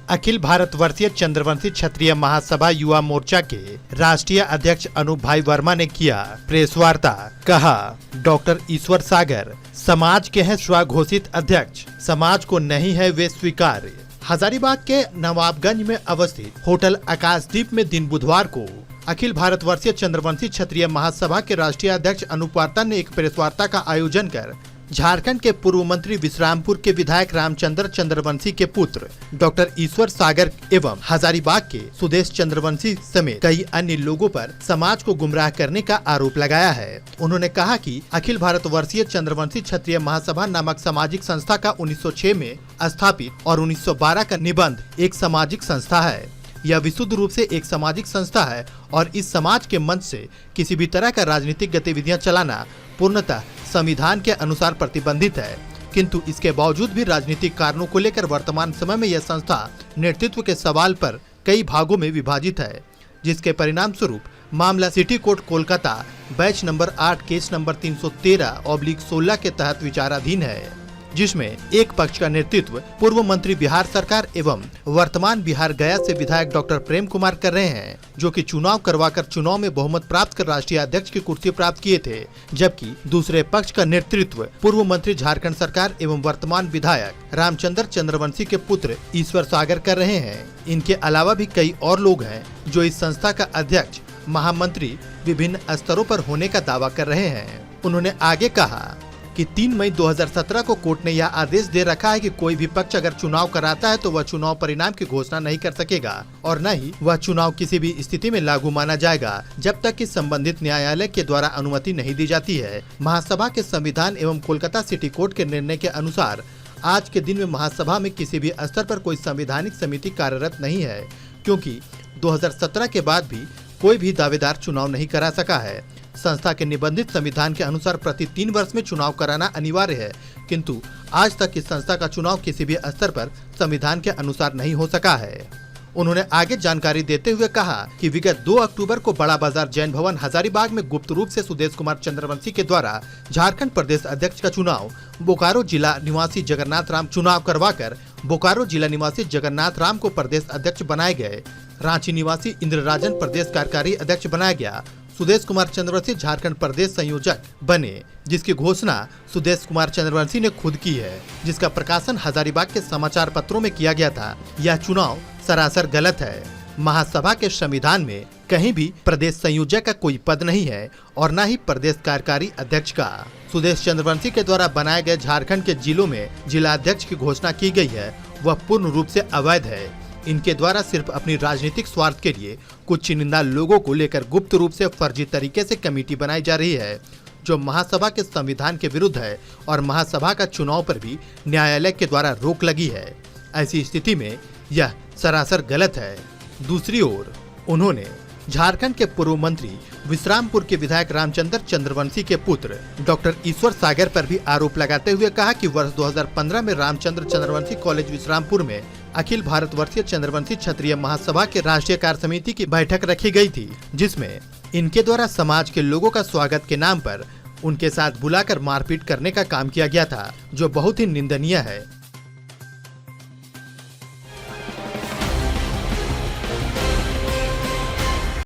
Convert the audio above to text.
अखिल भारतवर्षीय चंद्रवंशी क्षत्रिय महासभा युवा मोर्चा के राष्ट्रीय अध्यक्ष अनूप भाई वर्मा ने किया प्रेस वार्ता। कहा, डॉक्टर ईश्वर सागर समाज के हैं स्वघोषित अध्यक्ष, समाज को नहीं है वे स्वीकार्य। हजारीबाग के नवाबगंज में अवस्थित होटल आकाशदीप में दिन बुधवार को अखिल भारतवर्षीय चंद्रवंशी क्षत्रिय महासभा के राष्ट्रीय अध्यक्ष अनूप वार्ता ने एक प्रेस वार्ता का आयोजन कर झारखंड के पूर्व मंत्री विश्रामपुर के विधायक रामचंद्र चंद्रवंशी के पुत्र डॉक्टर ईश्वर सागर एवं हजारीबाग के सुदेश चंद्रवंशी समेत कई अन्य लोगों पर समाज को गुमराह करने का आरोप लगाया है। उन्होंने कहा कि अखिल भारतवर्षीय चंद्रवंशी क्षत्रिय महासभा नामक सामाजिक संस्था का 1906 में स्थापित और 1912 का निबंध एक सामाजिक संस्था है। यह विशुद्ध रूप से एक सामाजिक संस्था है और इस समाज के मंच से किसी भी तरह का राजनीतिक गतिविधियां चलाना पूर्णतः संविधान के अनुसार प्रतिबंधित है। किंतु इसके बावजूद भी राजनीतिक कारणों को लेकर वर्तमान समय में यह संस्था नेतृत्व के सवाल पर कई भागों में विभाजित है, जिसके परिणाम स्वरूप मामला city court Kolkata batch number 8 case number 313/16 के तहत विचाराधीन है, जिसमें एक पक्ष का नेतृत्व पूर्व मंत्री बिहार सरकार एवं वर्तमान बिहार गया से विधायक डॉक्टर प्रेम कुमार कर रहे हैं, जो कि चुनाव करवाकर चुनाव में बहुमत प्राप्त कर राष्ट्रीय अध्यक्ष की कुर्सी प्राप्त किए थे। जबकि दूसरे पक्ष का नेतृत्व पूर्व मंत्री झारखंड सरकार एवं वर्तमान विधायक रामचंद्र चंद्रवंशी के पुत्र ईश्वर सागर कर रहे हैं। इनके अलावा भी कई और लोग हैं जो इस संस्था का अध्यक्ष महामंत्री विभिन्न स्तरों पर होने का दावा कर रहे हैं। उन्होंने आगे कहा कि 3 मई 2017 को कोर्ट ने यह आदेश दे रखा है कि कोई भी पक्ष अगर चुनाव कराता है तो वह चुनाव परिणाम की घोषणा नहीं कर सकेगा और न ही वह चुनाव किसी भी स्थिति में लागू माना जाएगा जब तक कि संबंधित न्यायालय के द्वारा अनुमति नहीं दी जाती है। महासभा के संविधान एवं कोलकाता सिटी कोर्ट के निर्णय के अनुसार आज के दिन में महासभा में किसी भी स्तर पर कोई संवैधानिक समिति कार्यरत नहीं है, क्योंकि 2017 के बाद भी कोई भी दावेदार चुनाव नहीं करा सका है। संस्था के निबंधित संविधान के अनुसार प्रति 3 वर्ष में चुनाव कराना अनिवार्य है, किंतु आज तक इस संस्था का चुनाव किसी भी स्तर पर संविधान के अनुसार नहीं हो सका है। उन्होंने आगे जानकारी देते हुए कहा कि विगत 2 अक्टूबर को बड़ा बाजार जैन भवन हजारीबाग में गुप्त रूप से सुदेश कुमार चंद्रवंशी के द्वारा झारखंड प्रदेश अध्यक्ष का चुनाव बोकारो जिला निवासी जगन्नाथ राम चुनाव करवाकर बोकारो जिला निवासी जगन्नाथ राम को प्रदेश अध्यक्ष बनाए गए। रांची निवासी इंद्रराजन प्रदेश कार्यकारी अध्यक्ष बनाया गया। सुदेश कुमार चंद्रवंशी झारखंड प्रदेश संयोजक बने, जिसकी घोषणा सुदेश कुमार चंद्रवंशी ने खुद की है, जिसका प्रकाशन हजारीबाग के समाचार पत्रों में किया गया था। यह चुनाव सरासर गलत है। महासभा के संविधान में कहीं भी प्रदेश संयोजक का कोई पद नहीं है और न ही प्रदेश कार्यकारी अध्यक्ष का। सुदेश चंद्रवंशी के द्वारा बनाए गए झारखंड के जिलों में जिला अध्यक्ष की घोषणा की गई है, वह पूर्ण रूप से अवैध है। इनके द्वारा सिर्फ अपनी राजनीतिक स्वार्थ के लिए कुछ चुनिंदा लोगों को लेकर गुप्त रूप से फर्जी तरीके से कमेटी बनाई जा रही है, जो महासभा के संविधान के विरुद्ध है और महासभा का चुनाव पर भी न्यायालय के द्वारा रोक लगी है। ऐसी स्थिति में यह सरासर गलत है। दूसरी ओर उन्होंने झारखंड के पूर्व मंत्री विश्रामपुर के विधायक रामचंद्र चंद्रवंशी के पुत्र डॉक्टर ईश्वर सागर पर भी आरोप लगाते हुए कहा कि वर्ष 2015 में रामचंद्र चंद्रवंशी कॉलेज विश्रामपुर में अखिल भारतवर्षीय चंद्रवंशी क्षत्रिय महासभा के राष्ट्रीय कार्य समिति की बैठक रखी गई थी, जिसमें इनके द्वारा समाज के लोगों का स्वागत के नाम पर उनके साथ बुलाकर मारपीट करने का काम किया गया था, जो बहुत ही निंदनीय है।